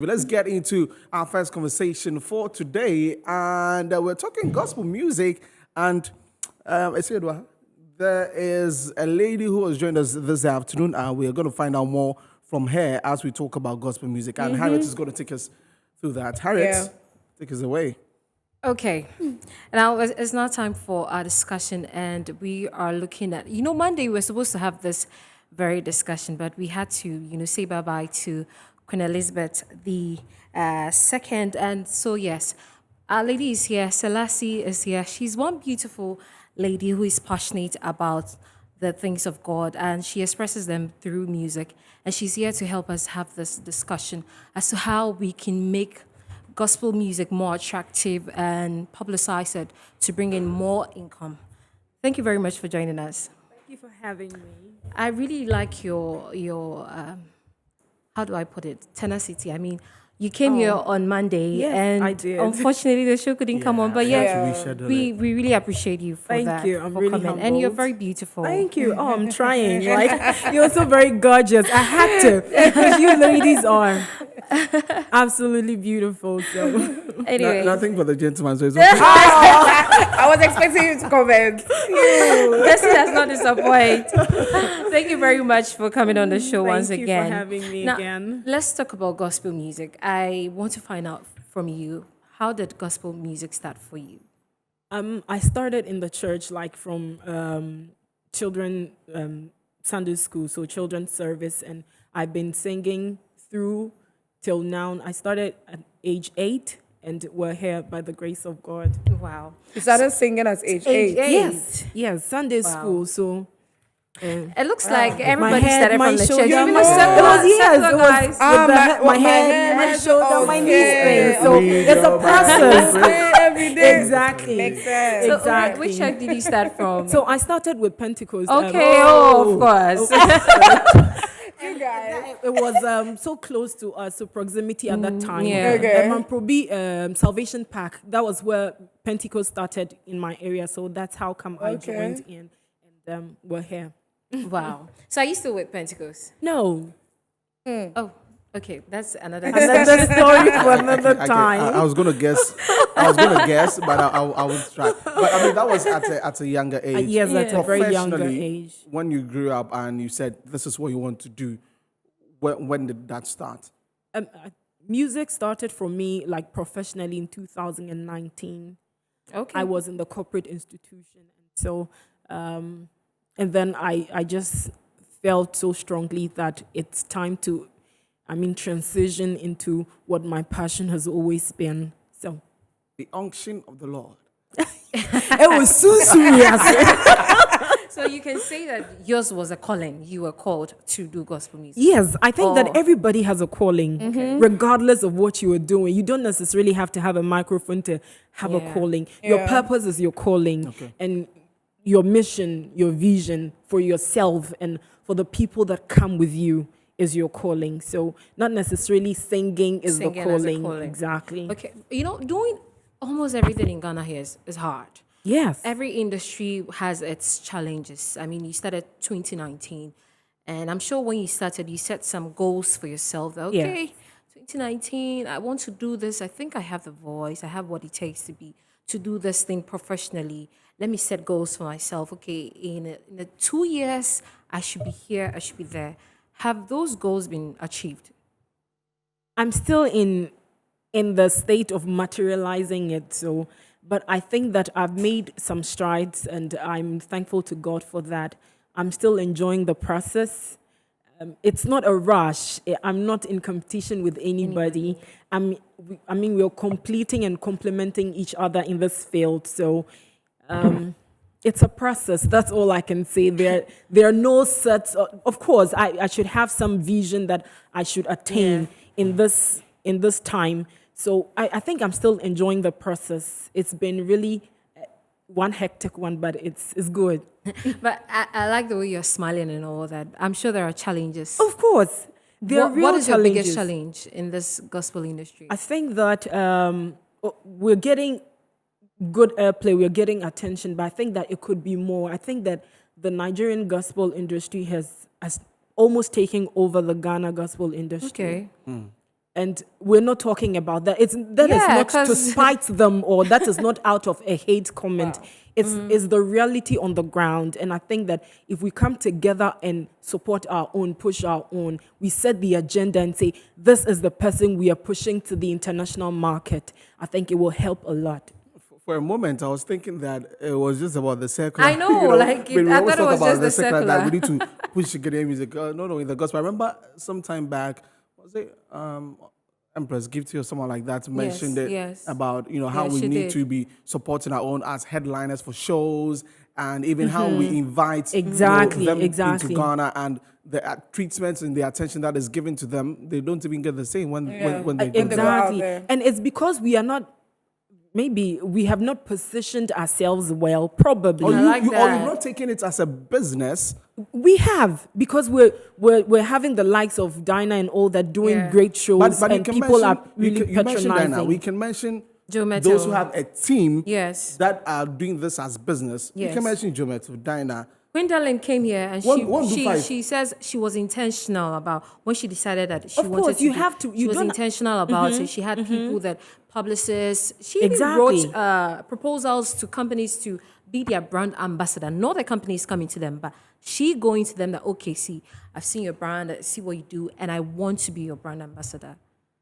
Let's get into our first conversation for today, and we're talking gospel music. And Esiodwa, there is a lady who has joined us this afternoon, and we are going to find out more from her as we talk about gospel music. And Harriet is going to take us through that. Harriet, take us away. Okay, now it's now time for our discussion, and we are looking at, Monday we're supposed to have this very discussion, but we had to, say bye-bye to Queen Elizabeth the second. And so, yes, our lady is here, Selassie is here. She's one beautiful lady who is passionate about the things of God, and she expresses them through music. And she's here to help us have this discussion as to how we can make gospel music more attractive and publicize it to bring in more income. Thank you very much for joining us. Thank you for having me. I really like your how do I put it, tenacity. I mean, you came here on Monday, and I did. Unfortunately the show couldn't come on, but we We really appreciate you for that. Thank you. I'm for really coming. humbled. And you're very beautiful. Thank you. Oh, I'm trying. You're so very gorgeous. I had to, because you ladies are absolutely beautiful. So Anyway, Nothing for the gentleman, so it's okay. I was expecting you to comment. Bessie does not disappoint. Thank you very much for coming on the show once Thank you again. for having me Now, again. let's talk about gospel music. I want to find out from you, how did gospel music start for you? I started in the church, like from children Sunday school, so children's service, and I've been singing through till now. I started at age 8, and we're here by the grace of God. Wow. You started singing at age 8. Yes, Sunday school. So It looks like everybody head, started my from the shoulder, church. Even my- the secular, it was, yes, secular it was guys. my head, my shoulder, my knees okay. thing. So it's a process. Every day. Exactly. Makes sense. So, Exactly. which church did you start from? So I started with Pentecost. Okay, of course. You guys. It was so close to us, so proximity at that time. yeah. Okay. Manprobi Salvation Park, that was where Pentecost started in my area. So that's how come I Okay. joined in, and we're here. Wow. So are you still with Pentecost? No, Oh, okay. That's another. another story for another time. I was going to guess, but I would try. But I mean, that was at a younger age. Yes, at a very younger Professionally, age. When you grew up and you said, this is what you want to do, when did that start? Music started for me like professionally in 2019. Okay. I was in the corporate institution, and so and then I just felt so strongly that it's time to, transition into what my passion has always been. So The unction of the Lord. it was so serious. So you can say that yours was a calling. You were called to do gospel music. Yes, I think Oh. that everybody has a calling, regardless of what you are doing. You don't necessarily have to have a microphone to have a Yeah. calling. Your Yeah. purpose is your calling, Okay. and your mission, your vision for yourself and for the people that come with you is your calling. So not necessarily singing is Singing the as a calling. calling. Exactly. Okay. Doing almost everything in Ghana here is hard. Yes. Every industry has its challenges. I mean, you started 2019, and I'm sure when you started, you set some goals for yourself. That, Yeah. okay, 2019, I want to do this. I think I have the voice. I have what it takes to do this thing professionally. Let me set goals for myself. Okay, in the 2 years, I should be here. I should be there. Have those goals been achieved? I'm still in the state of materializing it. So, but I think that I've made some strides, and I'm thankful to God for that. I'm still enjoying the process. It's not a rush. I'm not in competition with anybody. We're completing and complementing each other in this field. So, it's a process. That's all I can say. There are no sets. Of course, I should have some vision that I should attain in this time. So I think I'm still enjoying the process. It's been really one hectic one, but it's good. But I like the way you're smiling and all that. I'm sure there are challenges. Of course, there are real What is your challenges. biggest challenge in this gospel industry? I think that we're getting good airplay, we're getting attention, but I think that it could be more. I think that the Nigerian gospel industry has almost taken over the Ghana gospel industry. Okay. And we're not talking about that. That is Yeah, not to 'cause- spite them, or that is not out of a hate comment. It's the reality on the ground. And I think that if we come together and support our own, push our own, we set the agenda and say, this is the person we are pushing to the international market, I think it will help a lot. For a moment, I was thinking that it was just about the secular. I know, like, when we I always thought it talk was about just the secular, that we secular. need to push Ghanaian music. No, in the gospel. I remember some time back, was it Empress Gifty or someone like that mentioned it yes. about how Yeah, we she need did. to be supporting our own as headliners for shows, and even how we invite Exactly, them exactly. into Ghana, and the treatments and the attention that is given to them, they don't even get the same when they go there. go out Exactly. there. And it's because we are not, maybe we have not positioned ourselves well, probably. Or, like or that. you've not taken it as a business. We have, because we're having the likes of Dinah and all that doing Yeah. great shows, But you and can people mention, are really you mentioned Diana. patronizing. We can mention Joe those who Mettle. have a team Yes. that are doing this as business. You Yes. can mention Joe Mettle, Dinah. Gwendolyn came here and One do she five. she says she was intentional about when she decided that she Of wanted course, to you do- have to- She you was don't- intentional about it. She had people that publicists. She even Exactly. wrote proposals to companies to be their brand ambassador. Not the companies coming to them, but she going to them that, okay, see, I've seen your brand, I see what you do, and I want to be your brand ambassador.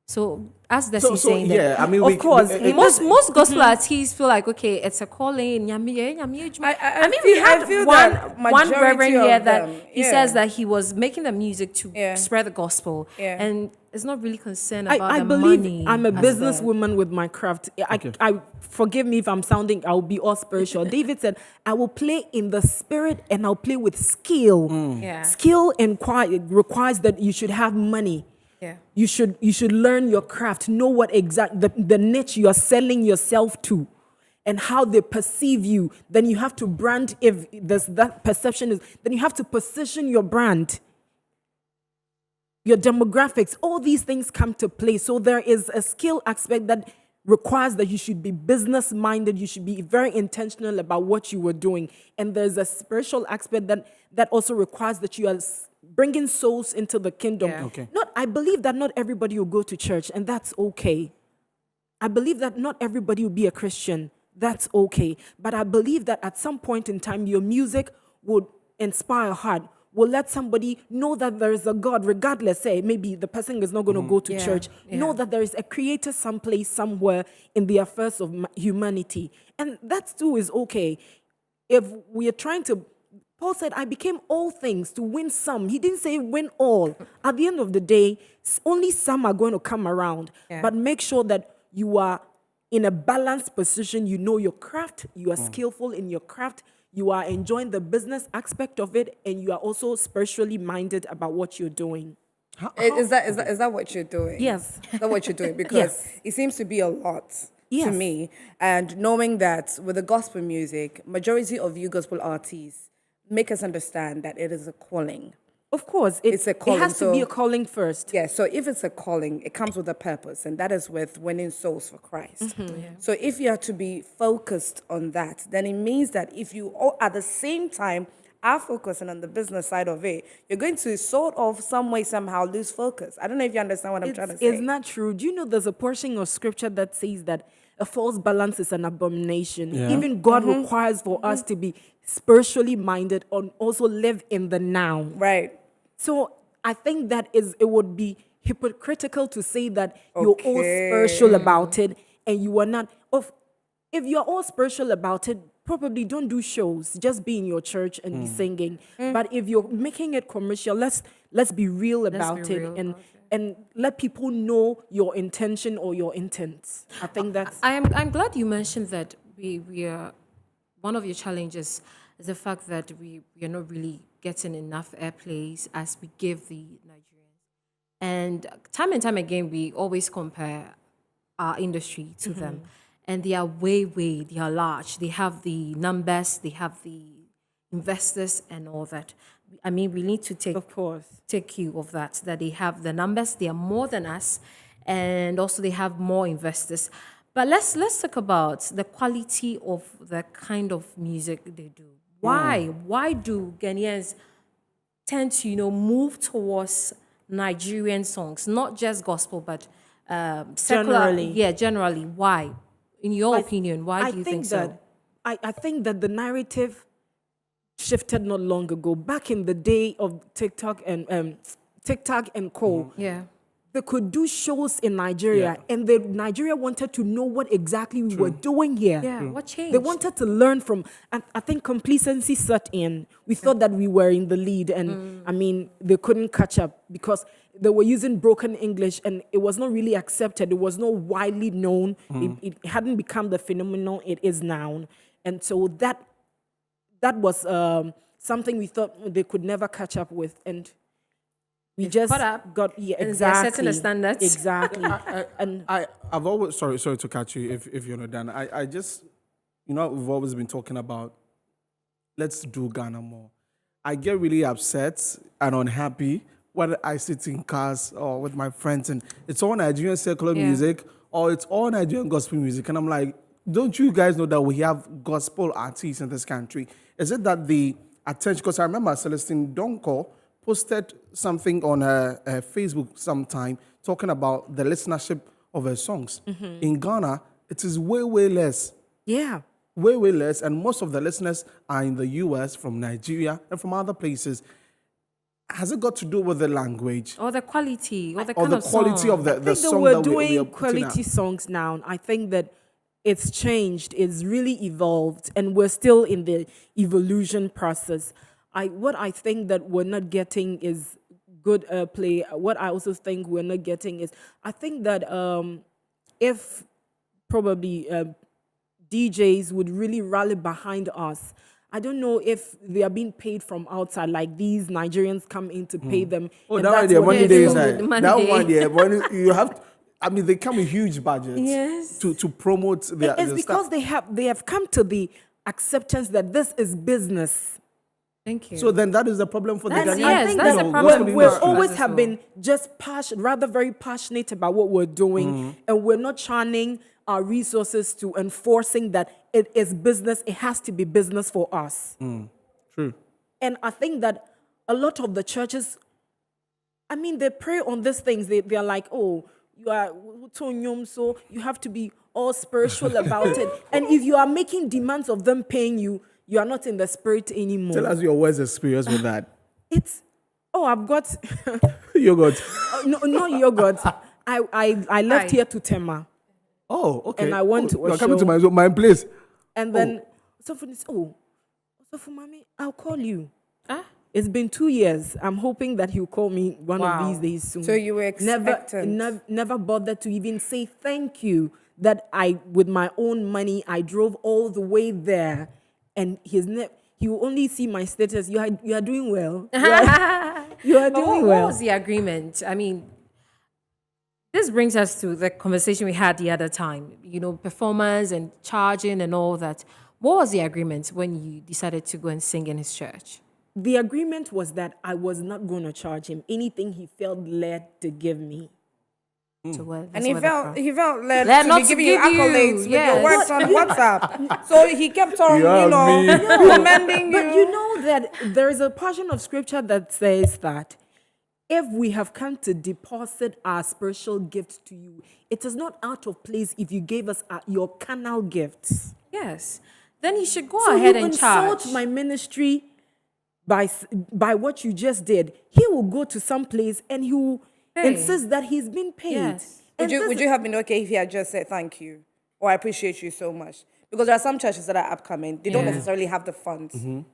So as Desi So saying yeah, that, I mean, Of course, most gospel artists feel like, okay, it's a calling. I mean, I we feel- I had feel one that one majority reverend of here that them, he yeah. says that he was making the music to Yeah. spread the gospel, Yeah. and is not really concerned about I the believe money. I'm a as the- businesswoman with my craft. I forgive me if I'm sounding, I'll be all spiritual. David said, I will play in the spirit and I'll play with skill. Yeah. Skill requires that you should have money. Yeah. You should learn your craft, know what the niche you are selling yourself to, and how they perceive you. Then you have to brand, if there's that perception is, then you have to position your brand, your demographics, all these things come to play. So there is a skill aspect that requires that you should be business minded, you should be very intentional about what you were doing. And there's a spiritual aspect that also requires that you are bringing souls into the kingdom. Yeah. Okay. I believe that not everybody will go to church, and that's okay. I believe that not everybody will be a Christian. That's okay. But I believe that at some point in time, your music would inspire a heart, will let somebody know that there is a God, regardless, say, maybe the person is not going to go to Yeah, church. yeah. Know that there is a creator someplace, somewhere in the affairs of humanity. And that too is okay. If we are trying to, Paul said, I became all things to win some. He didn't say win all. At the end of the day, only some are going to come around. Yeah. But make sure that you are in a balanced position. You know your craft. You are skillful in your craft. You are enjoying the business aspect of it. And you are also spiritually minded about what you're doing. Is that what you're doing? Yes. Is that what you're doing? Because Yes. it seems to be a lot to Yes. me. And knowing that with the gospel music, majority of you gospel artists make us understand that it is a calling. Of course. It's a calling, It has to be so- a calling first. Yeah, so if it's a calling, it comes with a purpose, and that is with winning souls for Christ. So if you are to be focused on that, then it means that if you all at the same time are focusing on the business side of it, you're going to sort of some way, somehow lose focus. I don't know if you understand what I'm trying to say. It's not true. Do you know there's a portion of scripture that says that a false balance is an abomination? Yeah. Even God requires for us to be spiritually minded and also live in the now. Right. So I think that it would be hypocritical to say that you're all Okay. spiritual about it and you are not. If you're all spiritual about it, probably don't do shows. Just be in your church and be singing. But if you're making it commercial, let's be real about it real and about and let people know your intention or your intent. I think that's I'm glad you mentioned that we are one of your challenges is the fact that we are not really getting enough airplays as we give the Nigerians. And time again we always compare our industry to them. And they are they are large. They have the numbers, they have the investors and all that. I mean, we need to of course. take cue of that they have the numbers, they are more than us, and also they have more investors. But let's talk about the quality of the kind of music they do. Why do Ghanaians tend to move towards Nigerian songs, not just gospel, but secular. Generally. Generally. Why? In your opinion, why do you think so? that I think that the narrative shifted not long ago. Back in the day of TikTok and co, Yeah. they could do shows in Nigeria, and the Nigeria wanted to know what exactly we were doing here. Yeah. What changed? They wanted to learn from, and I think complacency set in. We thought that we were in the lead, and I mean, they couldn't catch up because they were using broken English, and it was not really accepted. It was not widely known. It hadn't become the phenomenon it is now, and so that was something we thought they could never catch up with, and we just caught up, got and they're exactly setting the standards. exactly. And I've always sorry to catch you if you're not done. I just we've always been talking about let's do Ghana more. I get really upset and unhappy when I sit in cars or with my friends and it's all Nigerian secular music or it's all Nigerian gospel music, and I'm like, don't you guys know that we have gospel artists in this country? Is it that the attention? Because I remember Celestine Donko posted something on her Facebook sometime talking about the listenership of her songs. In Ghana, it is way, way less. yeah. Way, way less. And most of the listeners are in the US, from Nigeria, and from other places. Has it got to do with the language? Or the quality, or the Or kind the of quality song. of the I think that song we're that we doing are putting quality out? songs now. I think that it's changed, it's really evolved, and we're still in the evolution process. What I think that we're not getting is good play. What I also think we're not getting is, I think that if probably DJs would really rally behind us. I don't know if they are being paid from outside, like these Nigerians come in to pay them. Oh, and that one, that's yeah, what money they day do. is The money that day. one, yeah. When you have, I mean, they come with huge budgets Yes. to promote their. It's their because stuff. they have come to the acceptance that this is business. Thank you. So then that is the problem for the That's- Ghanaian. yes, I think that's that the problem gospel for we us. industry. always As have well. been just rather very passionate about what we're doing, and we're not churning our resources to enforcing that it is business. It has to be business for us. True. And I think that a lot of the churches, I mean, they pray on these things. They are like, oh, you are so you have to be all spiritual about it. And if you are making demands of them paying you, you are not in the spirit anymore. Tell us your worst experience with that. It's I've got Yogurt. no, not yogurt. I left Hi. here to Tema, Oh, okay. And I went to you a are coming show. to my place. and then someone is so for mommy, I'll call you. Ah? It's been 2 years. I'm hoping that he'll call me one Wow. of these days soon. So you were expectant. Never bothered to even say thank you that with my own money, I drove all the way there, and he will only see my status. You are doing well. You are But doing what well. was the agreement? I mean, this brings us to the conversation we had the other time, performance and charging and all that. What was the agreement when you decided to go and sing in his church? The agreement was that I was not going to charge him anything he felt led to give me. So And that's he where that felt he felt led Led to not be to giving you give you, accolades with yes. your works on WhatsApp. So he kept on, You have me. commending you. But you know that there is a portion of scripture that says that if we have come to deposit our spiritual gift to you, it is not out of place if you gave us your carnal gifts. Yes. Then he should go So ahead you and charge. insult my ministry by what you just did. He will go to some place and he will Hey. insist that he's been paid. Yes. And Would you have been okay if he had just said thank you or I appreciate you so much? Because there are some churches that are upcoming. They don't necessarily have the funds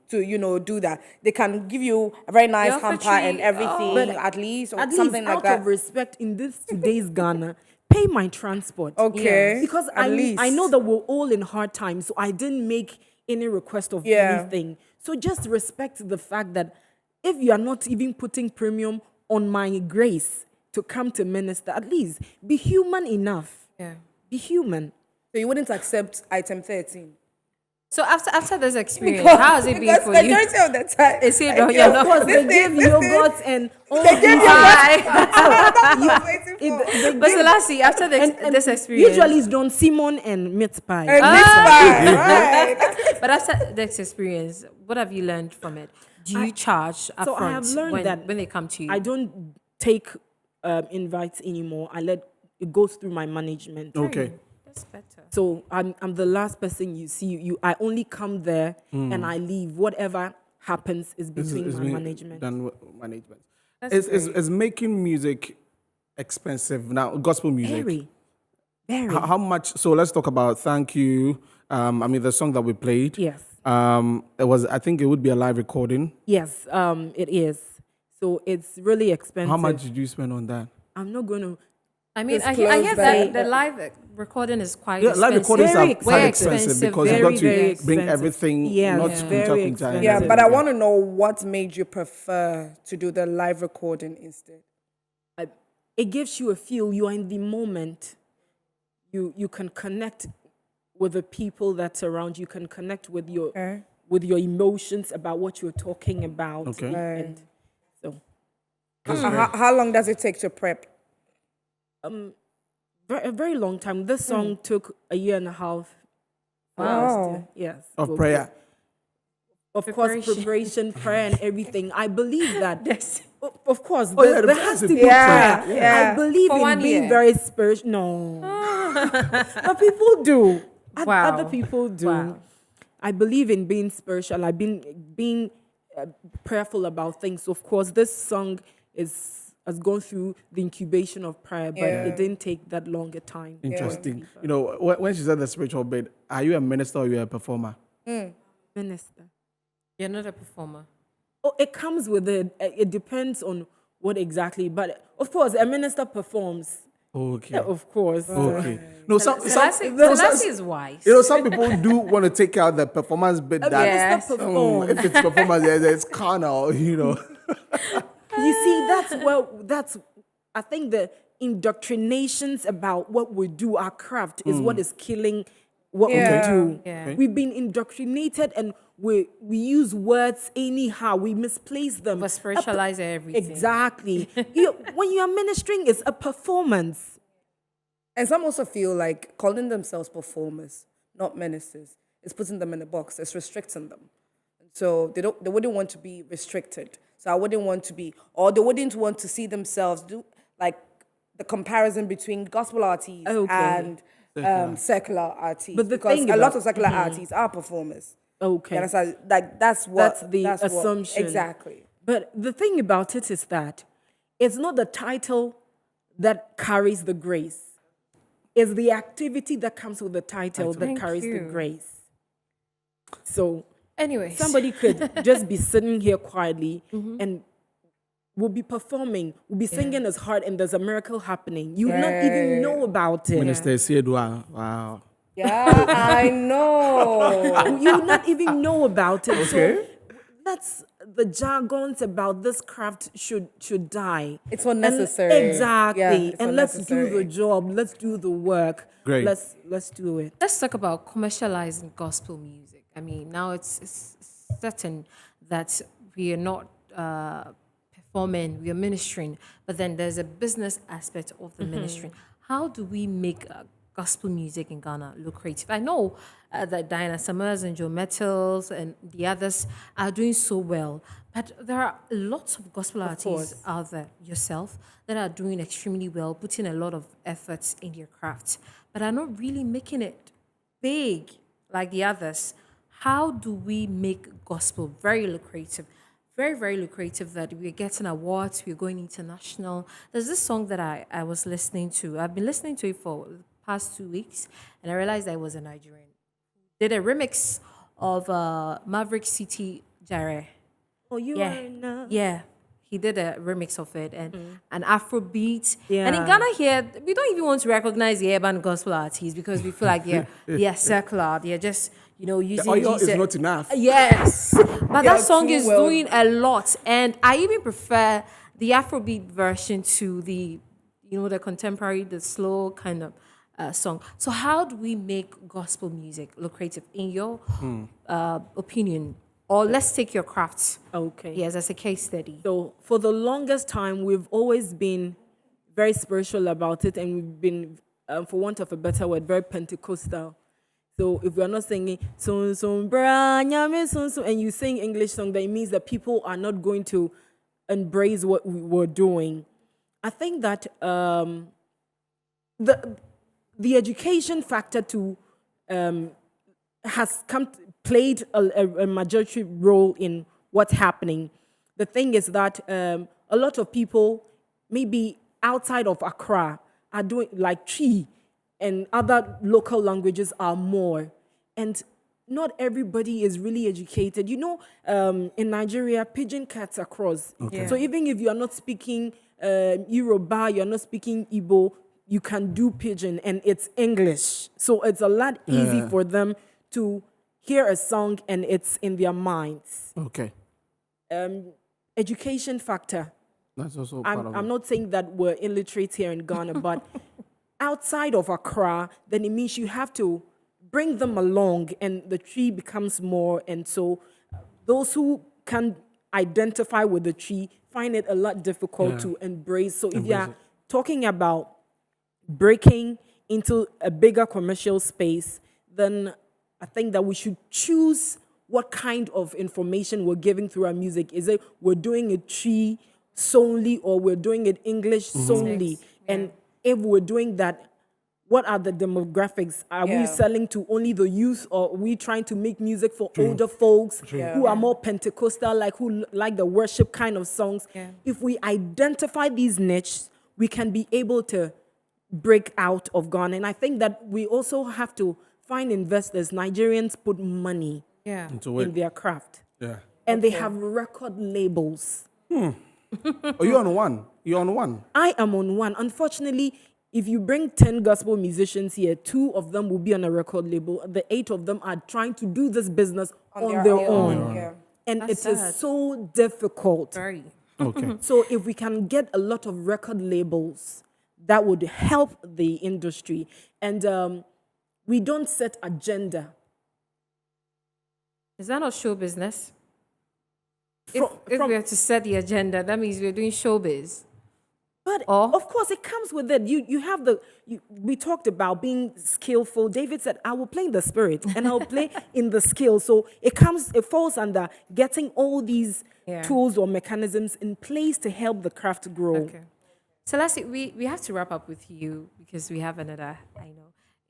to, do that. They can give you a very nice offer hamper and tree, everything, But at least, or at something least like out that. of respect in this today's Ghana, pay my transport. Okay. Because at least. I know that we're all in hard times, so I didn't make any request of anything. So just respect the fact that if you are not even putting premium on my grace to come to minister, at least be human enough. Yeah. Be human. So you wouldn't accept item 13? So after this experience, how has it been Because for you? majority of the time, Is it I not- feel- you're not- Of course, they This give thing- this thing- yogurt and all They give these- yogurt. Hi. That's what I was waiting for. They But give- Selassie, after this experience, Usually it's Don Simon and meat pie. And this fine, right? but after this experience, what have you learned from it? Do you charge upfront So I have learned that when they come to you? I don't take invites anymore. I let it goes through my management. Okay. That's better. So I'm the last person you see. I only come there and I leave. Whatever happens is between my management. Done with management. That's Is making music expensive now? Gospel music. Very, very. How much? So let's talk about Thank You. I mean, the song that we played. Yes. It was. I think it would be a live recording. Yes, it is. So it's really expensive. How much did you spend on that? I'm not going to. I mean, I Disclose hear that. that the live recording is quite Yeah, expensive. live recordings Very are quite expensive expensive, because very, you've got very to bring expensive. everything Yes, not yeah. to Very talking expensive. Yeah, time. but I want to know what made you prefer to do the live recording instead. It gives you a feel. You are in the moment. You can connect with the people that's around. You can connect with your emotions about what you're talking about. Okay. And so How long does it take to prep? a very long time. This song took a year and a half. for us to- yes. Of for- prayer. Of course, preparation, prayer, and everything. I believe that. Yes. Of course, Oh, yeah, the there prayer has is to be important. prayer. Yeah. I believe For in 1 being year. very spiritual. No, but people do. Wow. Other people do. Wow. I believe in being spiritual. I've been being prayerful about things. Of course, this song has gone through the incubation of prayer, but it didn't take that long a time. Interesting. You know, when she said the spiritual bit, are you a minister or are you a performer? Minister. You're not a performer. Oh, it comes with it. It depends on what exactly. But of course, a minister performs. Okay. Yeah, of course. Okay. No, Selassie is wise. you know, some people do want to take out the performance bit that Yes. Minister performs. if it's performance, it's carnal, you know. You see, that's I think the indoctrinations about what we do, our craft, is what is killing what we do. Yeah. Okay. We've been indoctrinated and we use words anyhow. We misplace them. But spiritualize everything. Exactly. When you are ministering, it's a performance. And some also feel like calling themselves performers, not ministers, is putting them in a box. It's restricting them. So they wouldn't want to be restricted. So I wouldn't want to be, or they wouldn't want to see themselves do like the comparison between gospel artists and secular artists. But the because thing a lot about- of secular artists are performers. Okay. You understand? Like that's the what- assumption. exactly. But the thing about it is that it's not the title that carries the grace. It's the activity that comes with the title that Thank carries the you. grace. So Anyways. somebody could just be sitting here quietly and will be performing, will be singing as hard, and there's a miracle happening. You not even know about it. Minister Siedwa, wow. Yeah, I know. You not even know about it. Okay. So that's the jargons about this craft should die. It's unnecessary. And exactly. Yeah, it's and let's do unnecessary. the job. Let's do the work. Great. Let's do it. Let's talk about commercializing gospel music. I mean, now it's certain that we are not performing, we are ministering, but then there's a business aspect of the ministry. How do we make gospel music in Ghana lucrative? I know that Diana Summers and Joe Metals and the others are doing so well, but there are lots of gospel artists out there, yourself, that are doing extremely well, putting a lot of efforts in their craft, but are not really making it big like the others. How do we make gospel very lucrative? Very, very lucrative that we're getting awards, we're going international. There's this song that I was listening to. I've been listening to it for the past 2 weeks, and I realized I was a Nigerian. Did a remix of Maverick City Jare. Oh, you Yeah. are enough. Yeah. He did a remix of it and an Afro beat. Yeah. And in Ghana here, we don't even want to recognize the urban gospel artists because we feel like they're secular. They're just, using Oil is Jesus. not enough. Yes. But that song too is well- doing a lot. And I even prefer the Afrobeat version to the, the contemporary, the slow kind of song. So how do we make gospel music lucrative in your opinion? Or let's take your crafts. Okay. Yes, as a case study. So for the longest time, we've always been very spiritual about it, and we've been, for want of a better word, very Pentecostal. So if we're not singing "Sun Sun Bra Nyame Sun Sun" and you sing English song, that means that people are not going to embrace what we were doing. I think that the education factor to has played a majority role in what's happening. The thing is that a lot of people, maybe outside of Accra, are doing like Chi and other local languages are more. And not everybody is really educated. You know, in Nigeria, pidgin cuts across. Okay. So even if you are not speaking Yoruba, you're not speaking Igbo, you can do pidgin and it's English. So it's a lot easy for them to hear a song and it's in their minds. Okay. Education factor. That's also part of I'm it. not saying that we're illiterate here in Ghana, but outside of Accra, then it means you have to bring them along and the tree becomes more. And so those who can identify with the tree find it a lot difficult to embrace. So if you're talking about breaking into a bigger commercial space, then I think that we should choose what kind of information we're giving through our music. Is it we're doing it tree solely or we're doing it English solely? And if we're doing that, what are the demographics? Are we selling to only the youth or are we trying to make music for older folks who are more Pentecostal, like who like the worship kind of songs? If we identify these niches, we can be able to break out of Ghana. And I think that we also have to find investors. Nigerians put money Into in it. their craft. Yeah. And they have record labels. Oh, you're on one. You're on one. I am on one. Unfortunately, if you bring 10 gospel musicians here, 2 of them will be on a record label. The 8 of them are trying to do this business on their own. Yeah. And That's it is sad. so difficult. Very. Okay. So if we can get a lot of record labels, that would help the industry. And we don't set agenda. Is that not show business? From- If from- we have to set the agenda, that means we're doing showbiz. But Or- of course, it comes with it. You have we talked about being skillful. David said, I will play in the spirit and I'll play in the skill. So it falls under getting all these tools or mechanisms in place to help the craft grow. Okay. Selassie, we have to wrap up with you because we have another,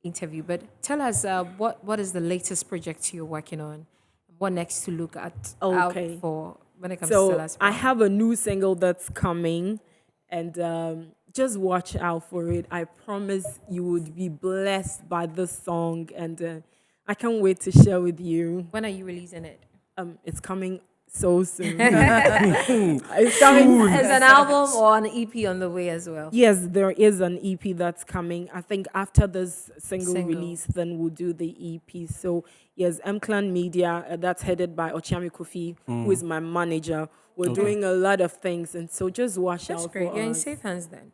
interview. But tell us what is the latest project you're working on? What next to look at out Okay. for when it comes to So Selassie? I have a new single that's coming, and just watch out for it. I promise you would be blessed by this song, and I can't wait to share with you. When are you releasing it? It's coming so soon. It's coming. Is an album or an EP on the way as well? Yes, there is an EP that's coming. I think after this single release, then we'll do the EP. So yes, M-Clan Media, that's headed by Ochiami Kofi, who is my manager. We're doing a lot of things, and so just watch That's out great. for You're in us. safe hands then.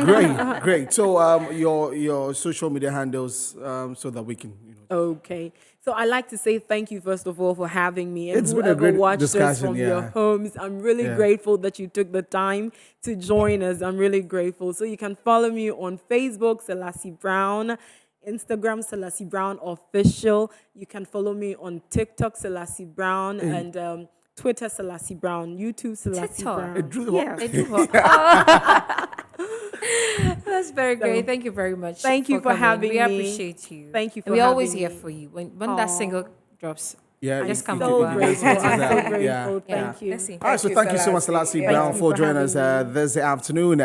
Great, great. So your social media handles so that we can Okay. So I like to say thank you, first of all, for having me. And It's been a whoever great watched this discussion, from your yeah. homes, I'm really Yeah. grateful that you took the time to join us. I'm really grateful. So you can follow me on Facebook, Selassie Brown, Instagram, Selassie Brown Official. You can follow me on TikTok, Selassie Brown, and Twitter, Selassie Brown, YouTube, Selassie TikTok. Brown. Yeah. They do what? That's very great. Thank you very much. Thank you for coming. having We me. appreciate you. Thank you for We're always having here me. for you. When that single drops, Yeah, just come So over. grateful. I'm so Yeah. grateful. Yeah. Thank you. Let's see. All right, so thank you so much, Selassie Yeah. Brown, Thank you for for joining us having this afternoon.